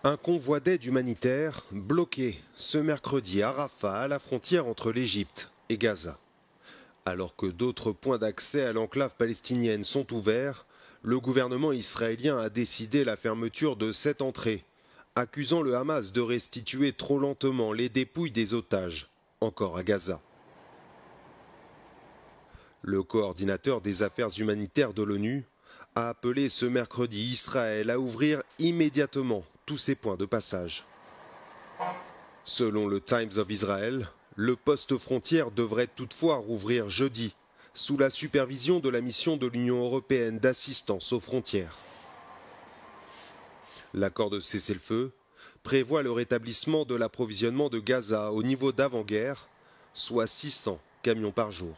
Un convoi d'aide humanitaire bloqué ce mercredi à Rafah, à la frontière entre l'Égypte et Gaza. Alors que d'autres points d'accès à l'enclave palestinienne sont ouverts, le gouvernement israélien a décidé la fermeture de cette entrée, accusant le Hamas de restituer trop lentement les dépouilles des otages, encore à Gaza. Le coordinateur des affaires humanitaires de l'ONU a appelé ce mercredi Israël à ouvrir immédiatement tous ces points de passage. Selon le Times of Israel, le poste frontière devrait toutefois rouvrir jeudi, sous la supervision de la mission de l'Union européenne d'assistance aux frontières. L'accord de cessez-le-feu prévoit le rétablissement de l'approvisionnement de Gaza au niveau d'avant-guerre, soit 600 camions par jour.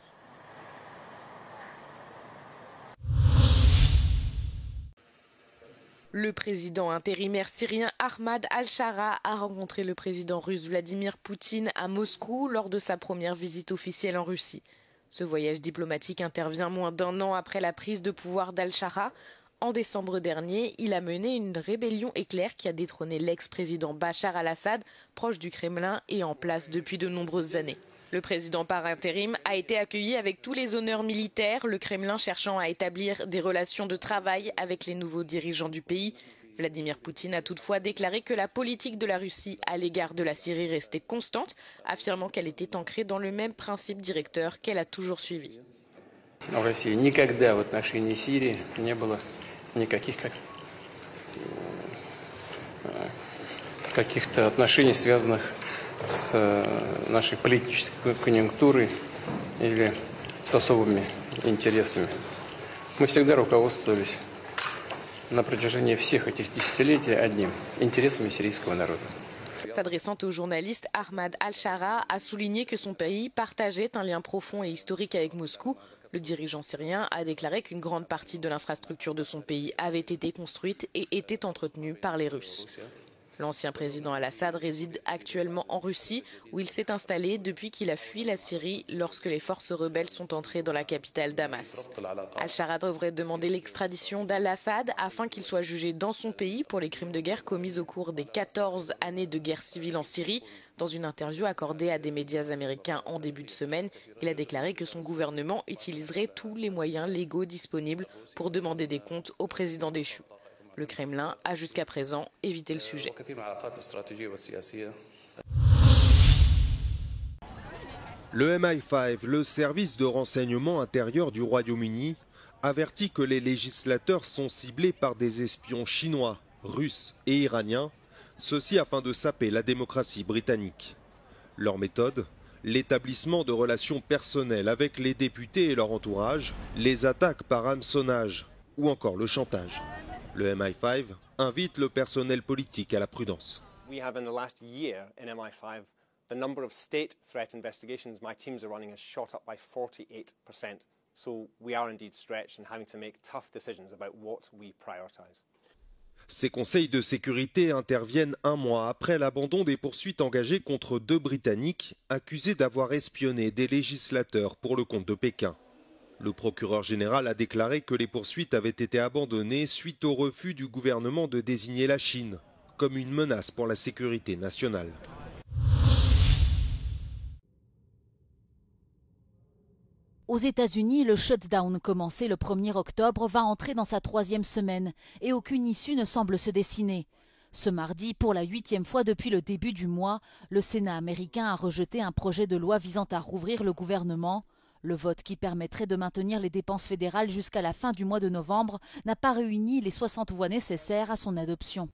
Le président intérimaire syrien Ahmad al-Shara a rencontré le président russe Vladimir Poutine à Moscou lors de sa première visite officielle en Russie. Ce voyage diplomatique intervient moins d'un an après la prise de pouvoir d'al-Shara. En décembre dernier, il a mené une rébellion éclair qui a détrôné l'ex-président Bachar al-Assad, proche du Kremlin et en place depuis de nombreuses années. Le président par intérim a été accueilli avec tous les honneurs militaires, le Kremlin cherchant à établir des relations de travail avec les nouveaux dirigeants du pays. Vladimir Poutine a toutefois déclaré que la politique de la Russie à l'égard de la Syrie restait constante, affirmant qu'elle était ancrée dans le même principe directeur qu'elle a toujours suivi. В России никогда в отношении Сирии не было никаких каких-то отношений, связанных с нашей политической конъюнктурой или с особыми интересами. Мы всегда руководствовались на протяжении всех этих десятилетий одним – интересами сирийского народа. S'adressant au journaliste, Ahmad al-Shara a souligné que son pays partageait un lien profond et historique avec Moscou. Le dirigeant syrien a déclaré qu'une grande partie de l'infrastructure de son pays avait été construite et était entretenue par les Russes. L'ancien président al-Assad réside actuellement en Russie, où il s'est installé depuis qu'il a fui la Syrie lorsque les forces rebelles sont entrées dans la capitale Damas. Al-Shara devrait demander l'extradition d'al-Assad afin qu'il soit jugé dans son pays pour les crimes de guerre commis au cours des 14 années de guerre civile en Syrie. Dans une interview accordée à des médias américains en début de semaine, il a déclaré que son gouvernement utiliserait tous les moyens légaux disponibles pour demander des comptes au président déchu. Le Kremlin a jusqu'à présent évité le sujet. Le MI5, le service de renseignement intérieur du Royaume-Uni, avertit que les législateurs sont ciblés par des espions chinois, russes et iraniens, ceci afin de saper la démocratie britannique. Leur méthode, l'établissement de relations personnelles avec les députés et leur entourage, les attaques par hameçonnage ou encore le chantage. Le MI5 invite le personnel politique à la prudence. We have in the last year in MI5, the number of state threat investigations my teams are running has shot up by 48%. So we are indeed stretched and having to make tough decisions about what we prioritize. Ces conseils de sécurité interviennent un mois après l'abandon des poursuites engagées contre 2 Britanniques accusés d'avoir espionné des législateurs pour le compte de Pékin. Le procureur général a déclaré que les poursuites avaient été abandonnées suite au refus du gouvernement de désigner la Chine comme une menace pour la sécurité nationale. Aux États-Unis, le shutdown commencé le 1er octobre va entrer dans sa 3e semaine et aucune issue ne semble se dessiner. Ce mardi, pour la 8e fois depuis le début du mois, le Sénat américain a rejeté un projet de loi visant à rouvrir le gouvernement. Le vote qui permettrait de maintenir les dépenses fédérales jusqu'à la fin du mois de novembre n'a pas réuni les 60 voix nécessaires à son adoption.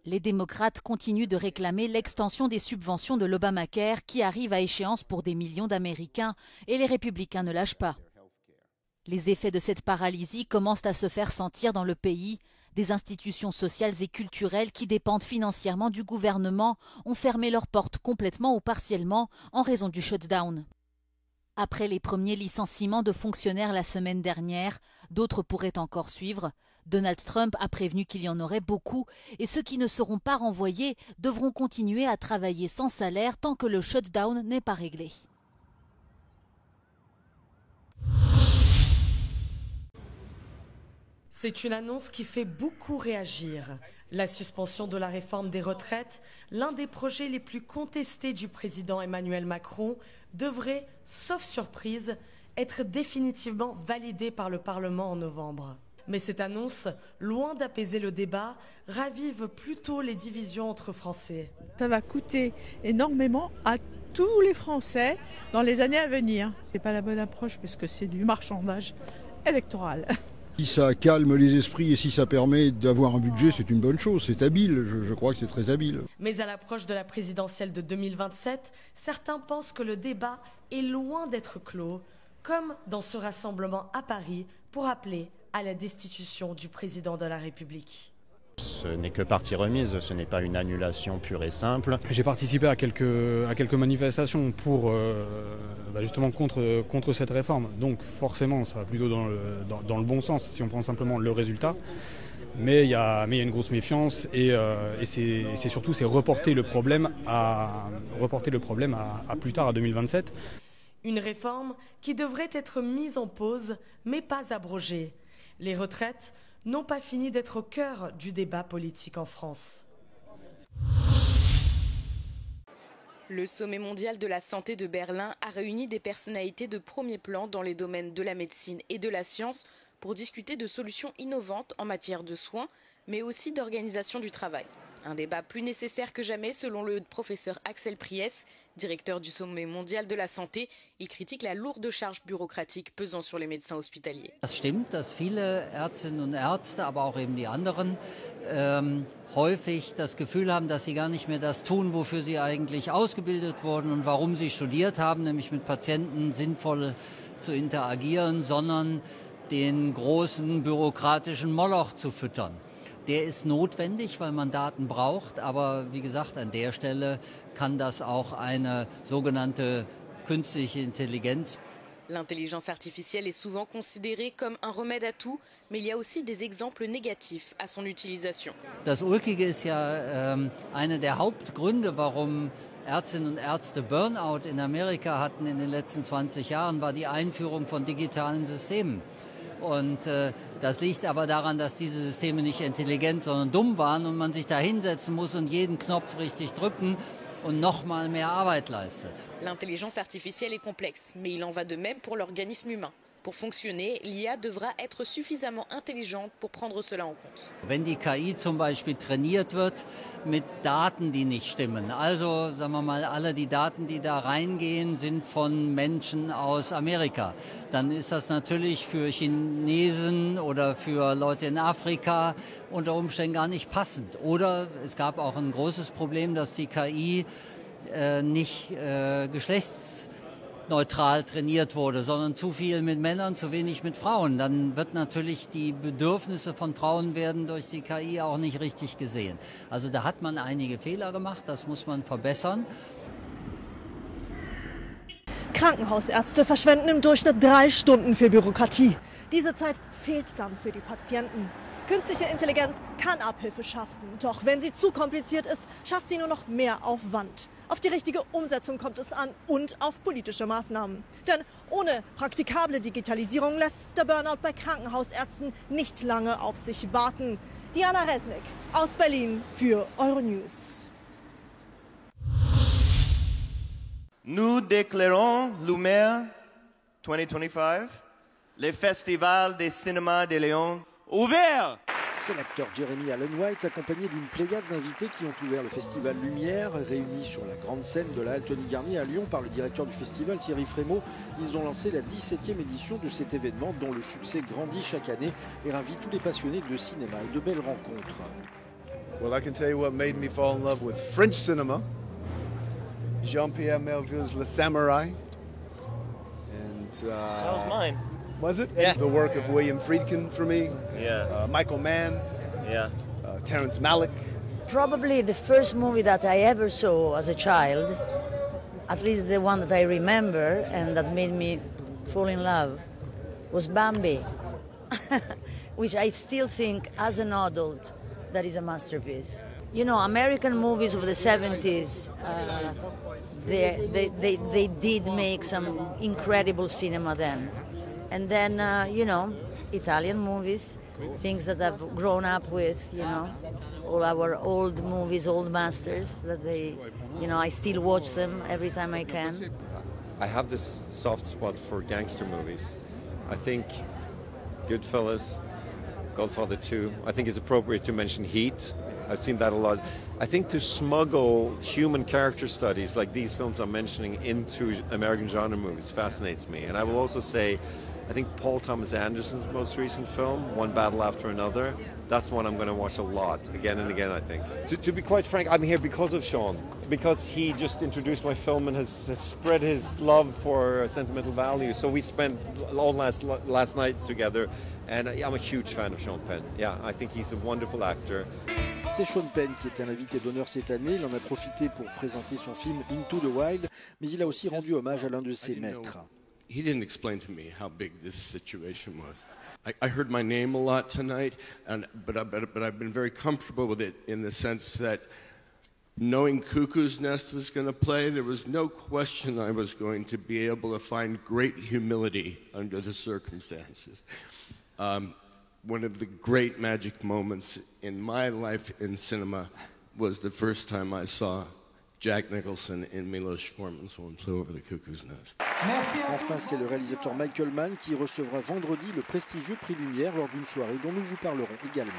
Les démocrates continuent de réclamer l'extension des subventions de l'Obamacare qui arrive à échéance pour des millions d'Américains et les républicains ne lâchent pas. Les effets de cette paralysie commencent à se faire sentir dans le pays. Des institutions sociales et culturelles qui dépendent financièrement du gouvernement ont fermé leurs portes complètement ou partiellement en raison du shutdown. Après les premiers licenciements de fonctionnaires la semaine dernière, d'autres pourraient encore suivre. Donald Trump a prévenu qu'il y en aurait beaucoup et ceux qui ne seront pas renvoyés devront continuer à travailler sans salaire tant que le shutdown n'est pas réglé. C'est une annonce qui fait beaucoup réagir. La suspension de la réforme des retraites, l'un des projets les plus contestés du président Emmanuel Macron, devrait, sauf surprise, être définitivement validé par le Parlement en novembre. Mais cette annonce, loin d'apaiser le débat, ravive plutôt les divisions entre Français. Ça va coûter énormément à tous les Français dans les années à venir. C'est pas la bonne approche puisque c'est du marchandage électoral. Si ça calme les esprits et si ça permet d'avoir un budget, c'est une bonne chose, c'est habile, je crois que c'est très habile. Mais à l'approche de la présidentielle de 2027, certains pensent que le débat est loin d'être clos, comme dans ce rassemblement à Paris pour appeler à la destitution du président de la République. Ce n'est que partie remise, ce n'est pas une annulation pure et simple. J'ai participé à quelques manifestations pour justement contre cette réforme. Donc forcément, ça va plutôt dans le bon sens si on prend simplement le résultat. Mais il y a une grosse méfiance et c'est surtout reporter le problème à plus tard, à 2027. Une réforme qui devrait être mise en pause, mais pas abrogée. Les retraites n'ont pas fini d'être au cœur du débat politique en France. Le sommet mondial de la santé de Berlin a réuni des personnalités de premier plan dans les domaines de la médecine et de la science pour discuter de solutions innovantes en matière de soins, mais aussi d'organisation du travail. Un débat plus nécessaire que jamais selon le professeur Axel Priess, directeur du sommet mondial de la santé. Il critique la lourde charge bürokratique pesant sur les médecins hospitaliers. Das stimmt, dass viele Ärztinnen und Ärzte, aber auch eben die anderen, häufig das Gefühl haben, dass sie gar nicht mehr das tun, wofür sie eigentlich ausgebildet wurden und warum sie studiert haben, nämlich mit Patienten sinnvoll zu interagieren, sondern den großen bürokratischen Moloch zu füttern. Der ist notwendig, weil man Daten braucht, aber wie gesagt, an der Stelle kann das auch eine sogenannte künstliche Intelligenz. L'intelligence artificielle est souvent considérée comme un remède à tout, mais il y a aussi des exemples négatifs à son utilisation. Das Ulkige ist ja einer der Hauptgründe, warum Ärztinnen und Ärzte Burnout in Amerika hatten in den letzten 20 Jahren, war die Einführung von digitalen Systemen. Und das liegt aber daran, dass diese Systeme nicht intelligent, sondern dumm waren und man sich da hinsetzen muss und jeden Knopf richtig drücken und noch mal mehr Arbeit leistet. L'intelligence artificielle est complexe, mais il en va de même pour l'organisme humain. Pour fonctionner, l'IA devra être suffisamment intelligente pour prendre cela en compte. Wenn die KI zum Beispiel trainiert wird mit Daten, die nicht stimmen, also sagen wir mal, alle die Daten, die da reingehen, sind von Menschen aus Amerika, dann ist das natürlich für Chinesen oder für Leute in Afrika unter Umständen gar nicht passend. Oder es gab auch ein großes Problem, dass die KI nicht geschlechtsneutral trainiert wurde, sondern zu viel mit Männern, zu wenig mit Frauen. Dann wird natürlich die Bedürfnisse von Frauen werden durch die KI auch nicht richtig gesehen. Also da hat man einige Fehler gemacht, das muss man verbessern. Krankenhausärzte verschwenden im Durchschnitt 3 Stunden für Bürokratie. Diese Zeit fehlt dann für die Patienten. Künstliche Intelligenz kann Abhilfe schaffen, doch wenn sie zu kompliziert ist, schafft sie nur noch mehr Aufwand. Auf die richtige Umsetzung kommt es an und auf politische Maßnahmen. Denn ohne praktikable Digitalisierung lässt der Burnout bei Krankenhausärzten nicht lange auf sich warten. Diana Resnick aus Berlin für Euronews. Nous déclarons Lumière 2025, le Festival des cinémas de Lyon, ouvert. C'est l'acteur Jeremy Allen White accompagné d'une pléiade d'invités qui ont ouvert le festival Lumière, réunis sur la grande scène de la halle Tony Garnier à Lyon par le directeur du festival Thierry Frémaux. Ils ont lancé la 17e édition de cet événement dont le succès grandit chaque année et ravit tous les passionnés de cinéma et de belles rencontres. Well, I can tell you what made me fall in love with French cinema. Jean-Pierre Melville's Le Samurai. And that was mine. Was it? Yeah. The work of William Friedkin for me. Yeah. Michael Mann. Yeah. Terrence Malick. Probably the first movie that I ever saw as a child, at least the one that I remember and that made me fall in love, was Bambi, which I still think as an adult that is a masterpiece. You know, American movies of the 70s, they did make some incredible cinema then. And then, you know, Italian movies, things that I've grown up with, you know, all our old movies, old masters that they, you know, I still watch them every time I can. I have this soft spot for gangster movies. I think Goodfellas, Godfather 2, I think it's appropriate to mention Heat. I've seen that a lot. I think to smuggle human character studies like these films I'm mentioning into American genre movies fascinates me. And I will also say, I think Paul Thomas Anderson's most recent film, One Battle After Another, that's one I'm going to watch a lot, again and again, I think. To be quite frank, I'm here because of Sean, because he just introduced my film and has spread his love for sentimental value. So we spent all last night together, and I'm a huge fan of Sean Penn. Yeah, I think he's a wonderful actor. C'est Sean Penn qui était l'invité d'honneur cette année. Il en a profité pour présenter son film Into the Wild, mais il a aussi rendu hommage à l'un de ses maîtres. He didn't explain to me how big this situation was. I heard my name a lot tonight, but I've been very comfortable with it in the sense that knowing Cuckoo's Nest was going to play, there was no question I was going to be able to find great humility under the circumstances. One of the great magic moments in my life in cinema was the first time I saw Jack Nicholson in Milos Forman's One Flew Over the Cuckoo's Nest. Enfin, c'est le réalisateur Michael Mann qui recevra vendredi le prestigieux prix Lumière lors d'une soirée dont nous vous parlerons également.